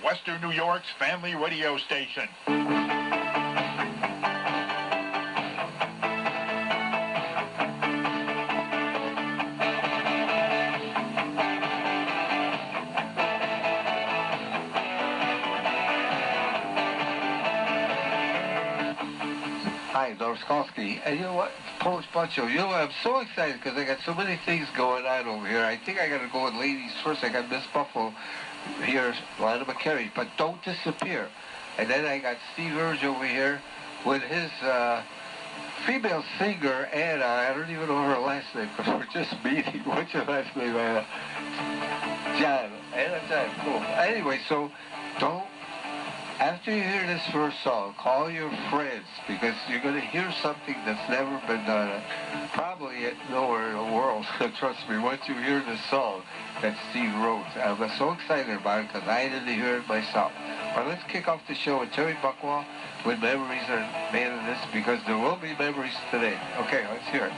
Western New York's family radio station. Hi, Dorskovsky. And you know what? Polish Buncho. You know what? I'm so excited because I got so many things going on over here. I think I got to go with ladies first. I got Miss Buffalo here, Lana McCary, but don't disappear. And then I got Steve Urge over here with his female singer, Anna. I don't even know her last name because we're just meeting. What's your last name, Anna? John. Anna John. Cool. Anyway, so don't. After you hear this first song, call your friends because you're going to hear something that's never been done, probably nowhere in the world. Trust me, once you hear this song that Steve wrote, I'm so excited about it because I didn't hear it myself. But let's kick off the show with Terry Buckwall with Memories Are Made of This because there will be memories today. Okay, let's hear it.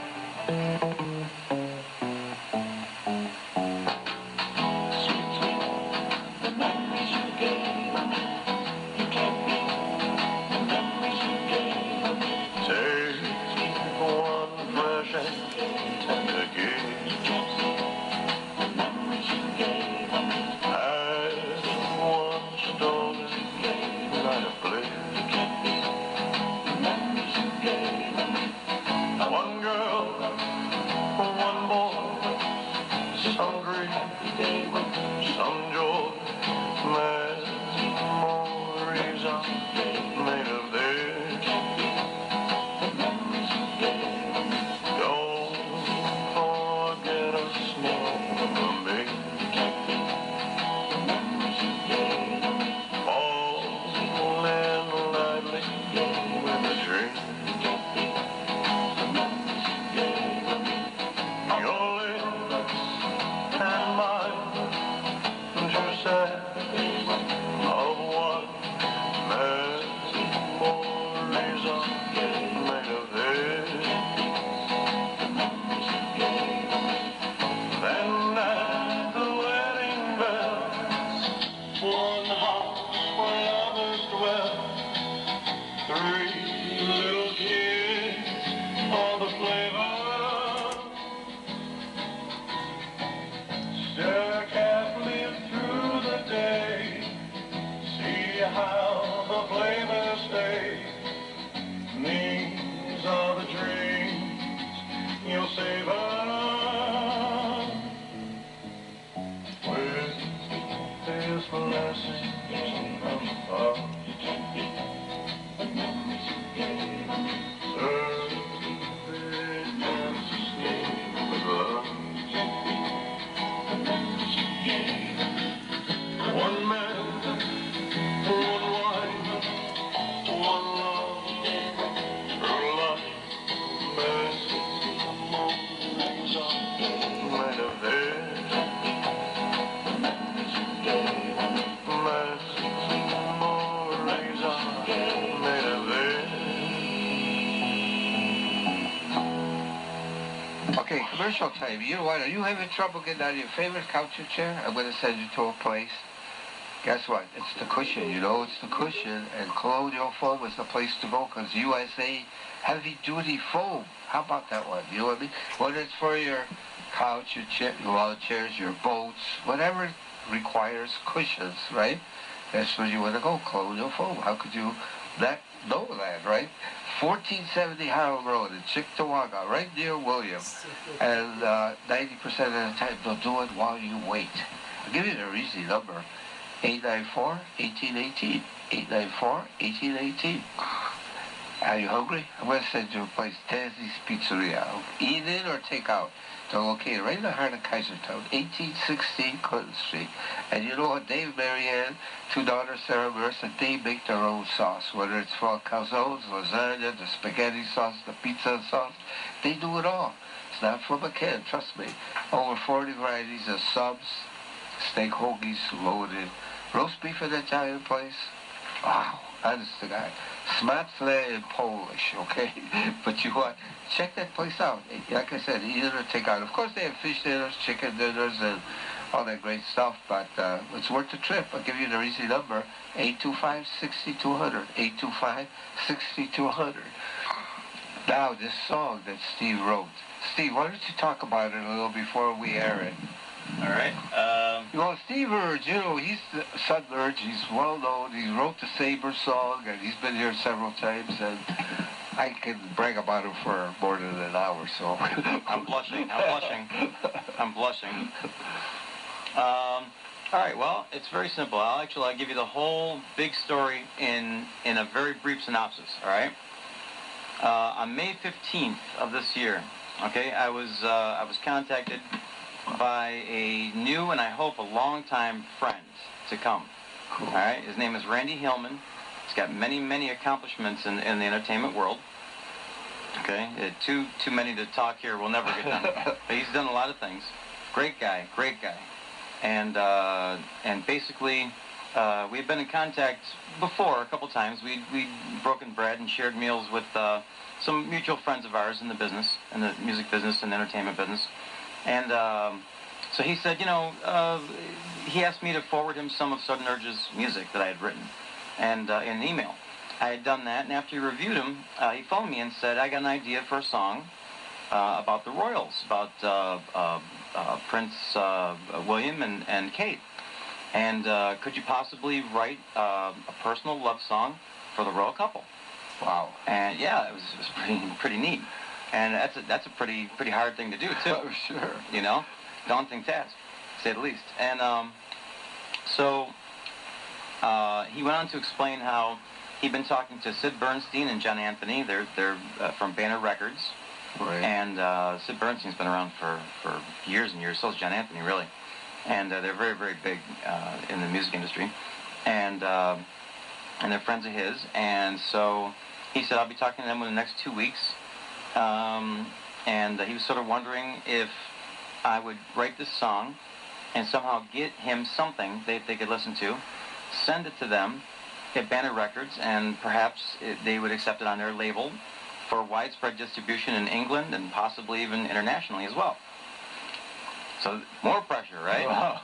Okay, commercial time. You know what? Are you having trouble getting out of your favorite couch or chair? I'm going to send you to a place. Guess what? It's the cushion. You know, it's the cushion. And Colonial Foam is the place to go because USA heavy-duty foam. How about that one? You know what I mean? Whether it's for your couch, your chair, your lawn chairs, your boats, whatever requires cushions, right? That's where you want to go, Colonial Foam. How could you not know that, right? 1470 Harold Road in Cheektowaga, right near William. And 90% of the time, they'll do it while you wait. I'll give you their easy number. 894-1818. 894-1818. Are you hungry? I'm going to send you a place, Tazzy's Pizzeria. Eat in or take out. They're located right in the heart of Kaisertown, 1816 Clinton Street. And you know what? Dave, Marianne, two daughters, Sarah, Marissa, they make their own sauce. Whether it's for calzones, lasagna, the spaghetti sauce, the pizza sauce, they do it all. It's not from a can, trust me. Over 40 varieties of subs, steak hoagies loaded, roast beef in the Italian place. Wow, honest to God. Smatzle in Polish, okay? But you want, check that place out. Like I said, eat it or take out. Of course, they have fish dinners, chicken dinners, and all that great stuff, but it's worth the trip. I'll give you the easy number, 825-6200, 825-6200. Now, this song that Steve wrote. Steve, why don't you talk about it a little before we air it? All right. Well, Steve Urge, you know, he's the son Urge. He's well known. He wrote the Saber song, and he's been here several times, and I can brag about him for more than an hour, so. I'm blushing. I'm blushing. All right, well, it's very simple. I'll give you the whole big story in a very brief synopsis, all right? On May 15th of this year, okay, I was contacted by a new and I hope a long-time friend to come. Cool. All right, his name is Randy Hillman. He's got many accomplishments in the entertainment world. Okay, too many to talk here. We'll never get done. But he's done a lot of things. Great guy. And basically, we've been in contact before a couple times. We'd broken bread and shared meals with some mutual friends of ours in the business, in the music business and entertainment business. And so he said, you know, he asked me to forward him some of Sudden Urge's music that I had written, and in an email. I had done that, and after he reviewed him, he phoned me and said, I got an idea for a song about the Royals, about Prince William and Kate. And could you possibly write a personal love song for the royal couple? Wow. And yeah, it was pretty neat. And that's a pretty hard thing to do too. Oh, sure. You know, daunting task, to say the least. And so he went on to explain how he'd been talking to Sid Burnstein and John Anthony. They're from Banner Records. Right. And Sid Bernstein's been around for years and years. So is John Anthony, really. And they're very big in the music industry. And they're friends of his. And so he said, I'll be talking to them in the next 2 weeks. And he was sort of wondering if I would write this song and somehow get him something they could listen to, send it to them at Banner Records, and perhaps they would accept it on their label for widespread distribution in England and possibly even internationally as well. So more pressure, right? Wow.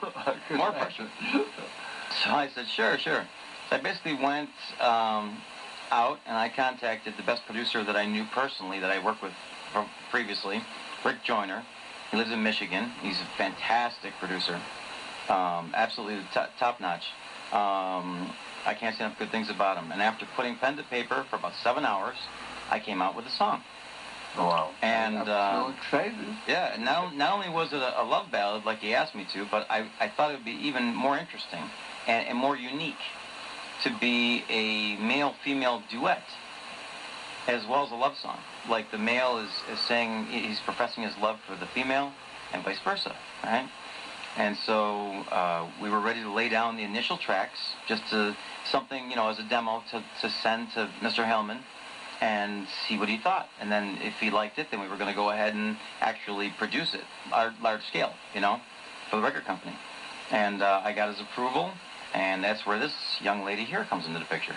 More pressure. So I said, sure. So I basically went out and I contacted the best producer that I knew personally, that I worked with previously, Rick Joyner. He lives in Michigan. He's a fantastic producer, absolutely top-notch. I can't say enough good things about him. And after putting pen to paper for about 7 hours, I came out with a song. Wow. And I'm so excited. Yeah, and not only was it a love ballad like he asked me to, but I thought it would be even more interesting and more unique to be a male-female duet as well as a love song. Like the male is saying, he's professing his love for the female and vice versa, right? And so we were ready to lay down the initial tracks, just to something, you know, as a demo to send to Mr. Hellman and see what he thought. And then if he liked it, then we were going to go ahead and actually produce it, large scale, you know, for the record company. And I got his approval, and that's where this young lady here comes into the picture.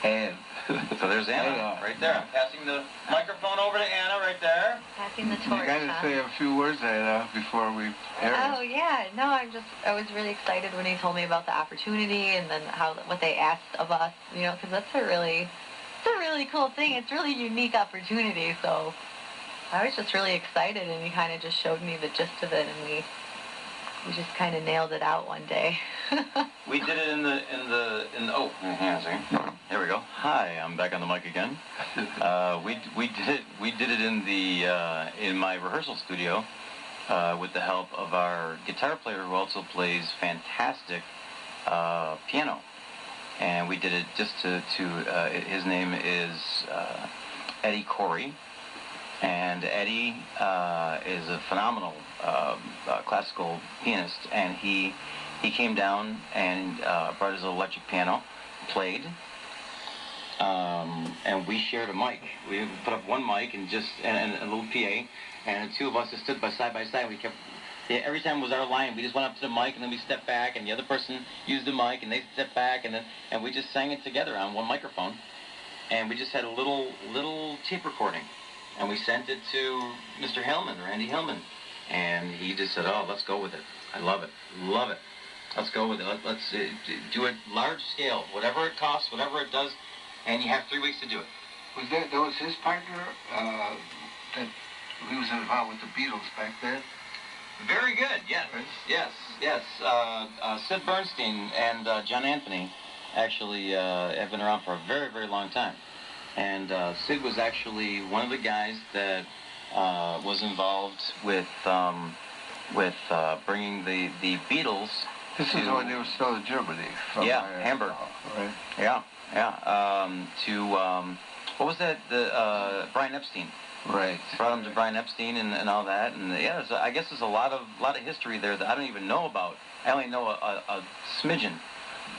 And so there's Anna right there. I'm passing the microphone over to Anna right there. Passing the torch. You got to say a few words, Anna, before we air it. Oh yeah, no, I was really excited when he told me about the opportunity and then what they asked of us, you know, because it's a really cool thing. It's a really unique opportunity. So I was just really excited, and he kind of just showed me the gist of it, and we just kind of nailed it out one day. We did it in the oh, hang on a second. There we go. Hi, I'm back on the mic again. We did it in in my rehearsal studio with the help of our guitar player, who also plays fantastic piano. And we did it just his name is Eddie Corey, and Eddie is a phenomenal classical pianist, and he came down and brought his electric piano, played, and we shared a mic. We put up one mic and a little PA, and the two of us just stood side by side. We kept, every time it was our line, we just went up to the mic and then we stepped back, and the other person used the mic and they stepped back, and we just sang it together on one microphone, and we just had a little tape recording, and we sent it to Mr. Hellman, Randy Hellman, and he just said, "Oh, let's go with it." I love it. Love it. Let's go with it. Let's do it large scale, whatever it costs, whatever it does, and you have 3 weeks to do it. That was his partner that he was involved with the Beatles back then? Very good. Yes. Yes. Sid Burnstein and John Anthony actually have been around for a very, very long time. And Sid was actually one of the guys that was involved with bringing the Beatles. This is when they were still in Germany. Hamburg. Right. Yeah. What was that? Brian Epstein. Right. Brought him to Brian Epstein and all that, and yeah, I guess there's a lot of history there that I don't even know about. I only know a smidgen.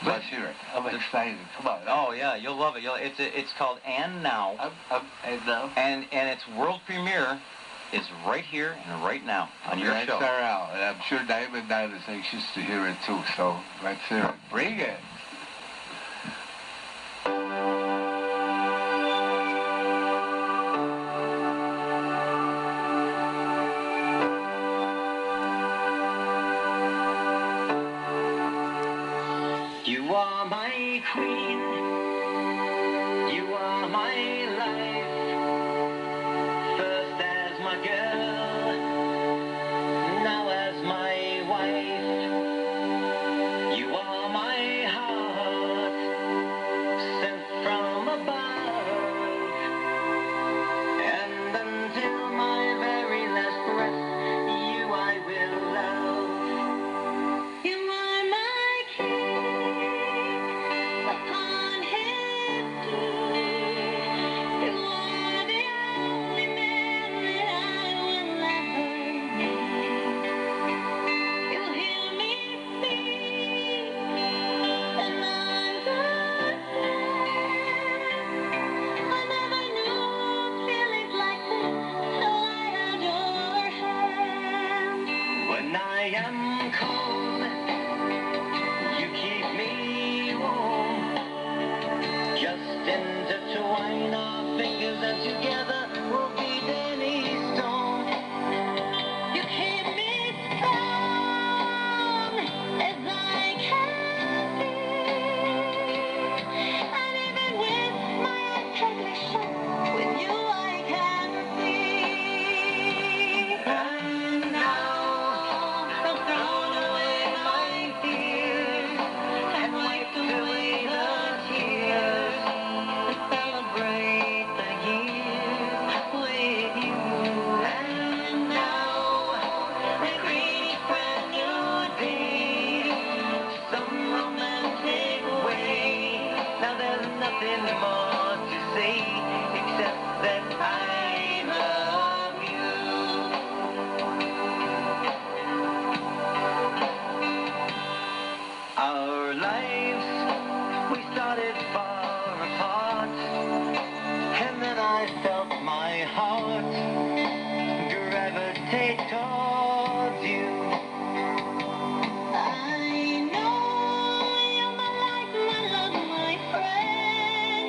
Let's hear it. I'm excited. Come on. Oh yeah, you'll love it. It's called And Now. And Now. And its world premiere is right here and right now on your show. SRL, and I'm sure Diamond Nine is anxious to hear it too. So let's hear it. Bring it. You are my queen, you are my life, first as my girl, now as my wife. You are my heart, sent from above, and until my very last breath, you I will love. You are my king upon his throne. You are the only man that I will ever need. You hear me speak, and I never knew feelings like this, so I adore him. When I am cold, you keep me warm. Just intertwine our fingers and together we'll beat any storm. You keep me strong as I can be, and even with my tribulation, with you I can see. And now I've thrown away my fears and wiped away the tears to celebrate the years with you. And now we greet brand new day, some romantic way. Now there's nothing more to say except that I love you. Our lives, we started far apart, and then I felt my heart gravitate towards you. I know you're my life, my love, my friend,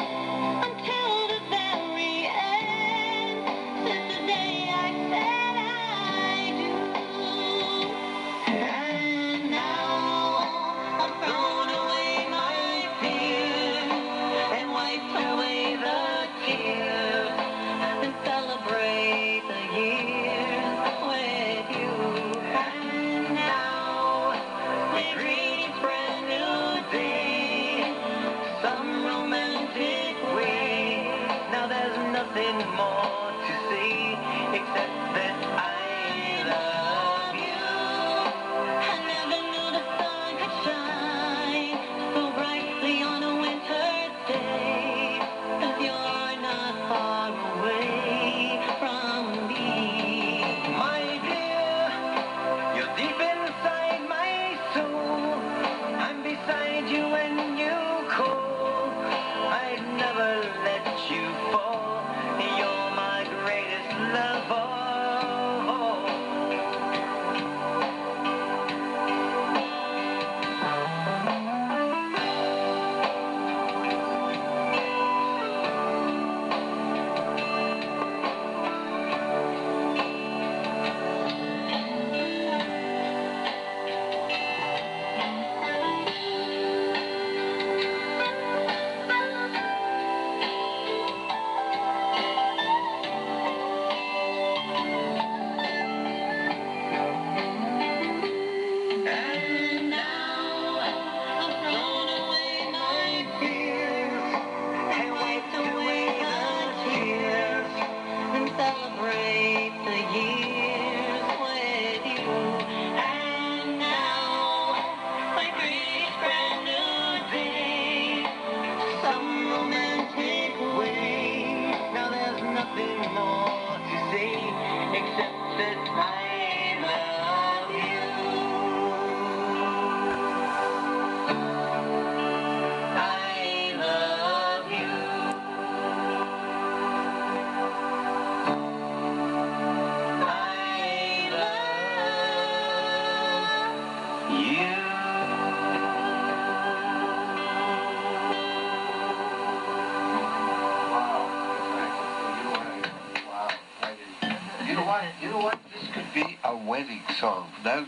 wedding song. That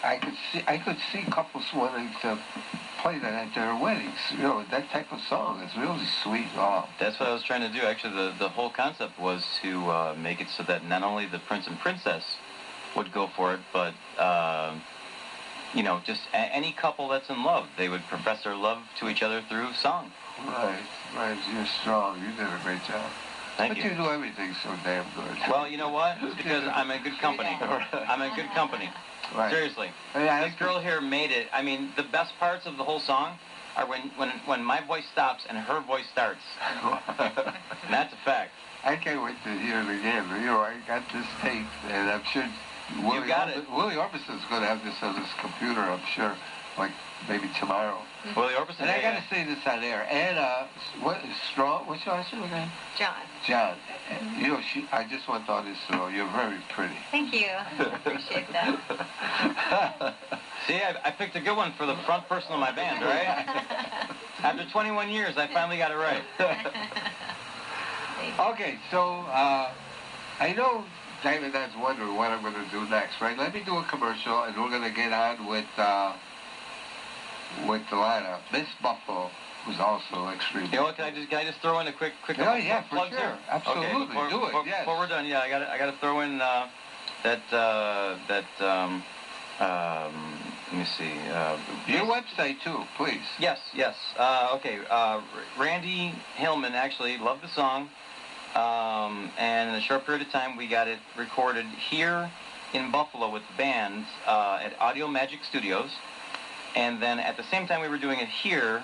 I could see couples wanting to play that at their weddings. You know, that type of song is really sweet. Oh. That's what I was trying to do. Actually, the whole concept was to make it so that not only the prince and princess would go for it, but you know, just any couple that's in love, they would profess their love to each other through song. Right. You're strong. You did a great job. Thank But you. you do everything so damn good. Well, you know what? It's because I'm in good company. I'm in good company. Right. Seriously. Yeah, This girl here made it. I mean, the best parts of the whole song are when my voice stops and her voice starts. And that's a fact. I can't wait to hear it again. You know, I got this tape, and I'm sure Willie Orbison's going to have this on his computer, I'm sure, like maybe tomorrow. Willie Orbison. And I got to say this on air. And what is Strong? What's your last name again? John. You know, I just want all this to know you're very pretty. Thank you. Appreciate that. See, I picked a good one for the front person of my band, right? After 21 years, I finally got it right. Okay, so I know David is wondering what I'm going to do next, right? Let me do a commercial, and we're going to get on with the lineup. Miss Buffalo, who's also extremely. You know what? Can I just throw in a quick Yeah, for plugs sure. here? Absolutely, Okay, before we're done, yeah, I got to throw in let me see. Your website too, please. Yes. Okay. Randy Hillman actually loved the song, and in a short period of time, we got it recorded here in Buffalo with the band at Audio Magic Studios, and then at the same time we were doing it here,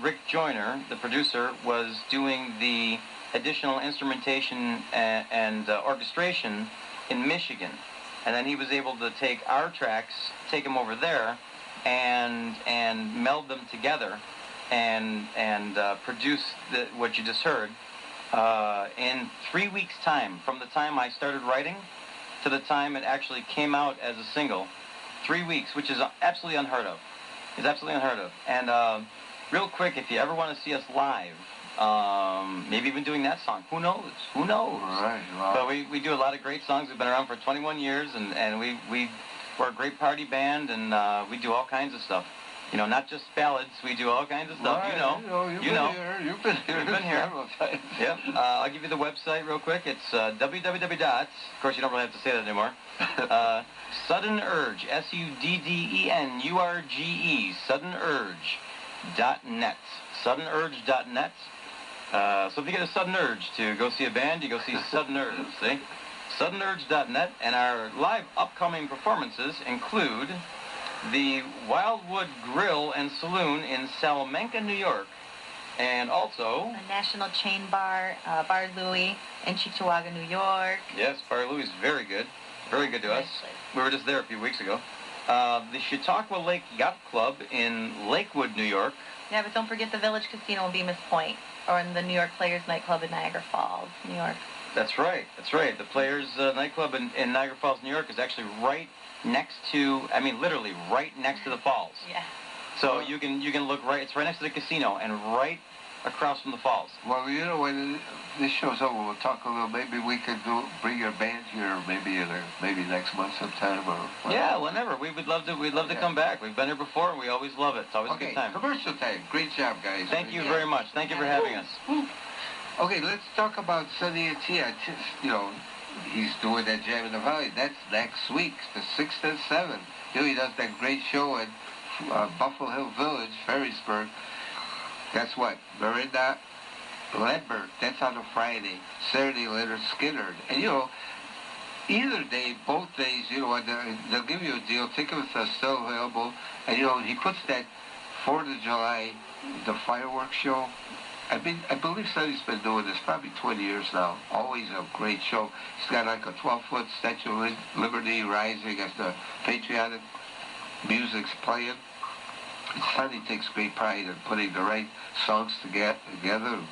Rick Joyner, the producer, was doing the additional instrumentation and orchestration in Michigan. And then he was able to take our tracks, take them over there, and meld them together, and produce what you just heard in 3 weeks' time, from the time I started writing to the time it actually came out as a single. 3 weeks, which is absolutely unheard of. It's absolutely unheard of. And real quick, if you ever want to see us live, maybe even doing that song. Who knows? Right, wow. But we do a lot of great songs. We've been around for 21 years, and we're a great party band, and we do all kinds of stuff. You know, not just ballads. We do all kinds of stuff. Right, You know. You've been here. We've been here. Several times. Yep. I'll give you the website real quick. It's www. Of course, you don't really have to say that anymore. Sudden Urge, SUDDENURGE, SuddenUrge.net. SuddenUrge.net. So if you get a sudden urge to go see a band, you go see Sudden Urge, see? SuddenUrge.net, and our live upcoming performances include the Wildwood Grill and Saloon in Salamanca, New York, and also A national chain bar, Bar Louie in Cheektowaga, New York. Yes, Bar Louie is very good to us. We were just there a few weeks ago. The Chautauqua Lake Yacht Club in Lakewood, New York. Yeah, but don't forget the Village Casino in Bemis Point, or in the New York Players nightclub in Niagara Falls, New York. That's right. The Players nightclub in Niagara Falls, New York is actually right next to, literally right next to the falls. Yeah. So you can look right, it's right next to the casino and right across from the falls. Well, you know, when this show's over, we'll talk a little. Maybe we could bring your band here, maybe next month sometime, or whatever. Yeah, whenever. We'd love to come back. We've been here before, and we always love it. It's always a good time. Commercial time. Great job, guys. Thank you very much. Thank you for having us. Okay, let's talk about Sonny and Tia. You know, he's doing that Jam in the Valley. That's next week, the 6th and 7th. You know, he does that great show at Buffalo Hill Village, Ferrisburg. Guess what? Miranda Ledberg, that's on a Friday. Saturday, Leonard Skinner. And, you know, either day, both days, you know, they'll give you a deal. Tickets are still available. And, you know, he puts that 4th of July, the fireworks show. I believe Sonny's been doing this probably 20 years now. Always a great show. He's got like a 12-foot Statue of Liberty rising as the patriotic music's playing. Sonny takes great pride in putting the right songs together.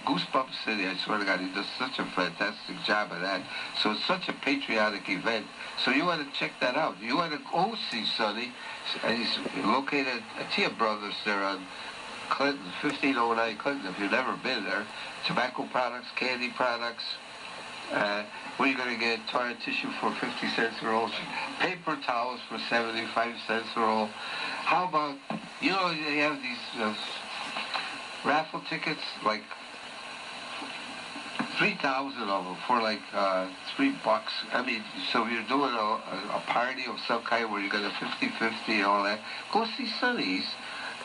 Goosebumps City, I swear to God, he does such a fantastic job of that. So it's such a patriotic event. So you want to check that out. You want to go see Sonny. He's located at Tia Brothers there on Clinton, 1509 Clinton, if you've never been there. Tobacco products, candy products, Where you going to get toilet tissue for 50 cents a roll, paper towels for 75 cents a roll. How about, you know, they have these raffle tickets, like 3,000 of them for like $3. I mean, so you're doing a party of some kind where you got a 50-50 and all that. Go see Sonny.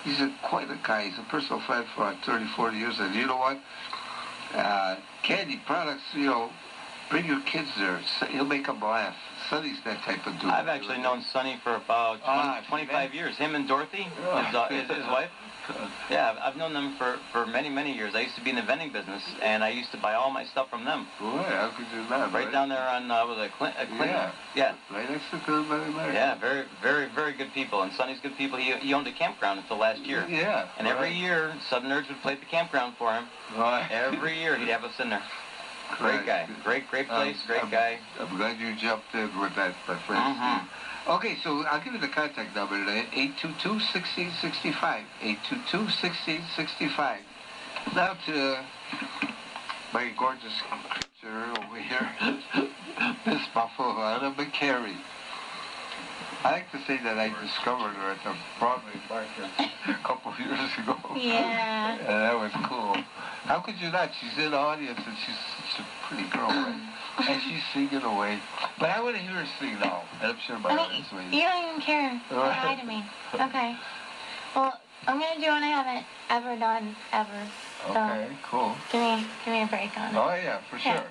He's quite a guy. He's a personal friend for like 30, 40 years. And you know what? Candy products, you know, bring your kids there. He'll make them laugh. Sonny's that type of dude. I've actually known Sonny for about 25 years. Him and Dorothy, his wife. Yeah, I've known them for many, many years. I used to be in the vending business, and I used to buy all my stuff from them. Boy, how could you not? Right down there on, was it Clinton? Yeah. Right next to Clinton. Yeah, very, very, very good people. And Sonny's good people. He owned a campground until last year. Yeah. And every year, Southern Nerds would play at the campground for him. Right. Every year, he'd have us in there. Great guy. Great place. Great guy. I'm glad you jumped in with that, my friend. Mm-hmm. Okay, so I'll give you the contact number today, 822-1665, 822-1665. Now to my gorgeous creature over here, Miss Buffalo McCary. I like to say that I discovered her at the Broadway market a couple of years ago. Yeah. And that was cool. How could you not? She's in the audience and she's such a pretty girl, right? And she's singing away. But I want to hear her sing now. And I'm sure my audience will. You don't even care. Say hi to me. Okay. Well, I'm going to do one I haven't ever done, ever. So Okay, cool. give me a break on it. Oh, yeah, for sure.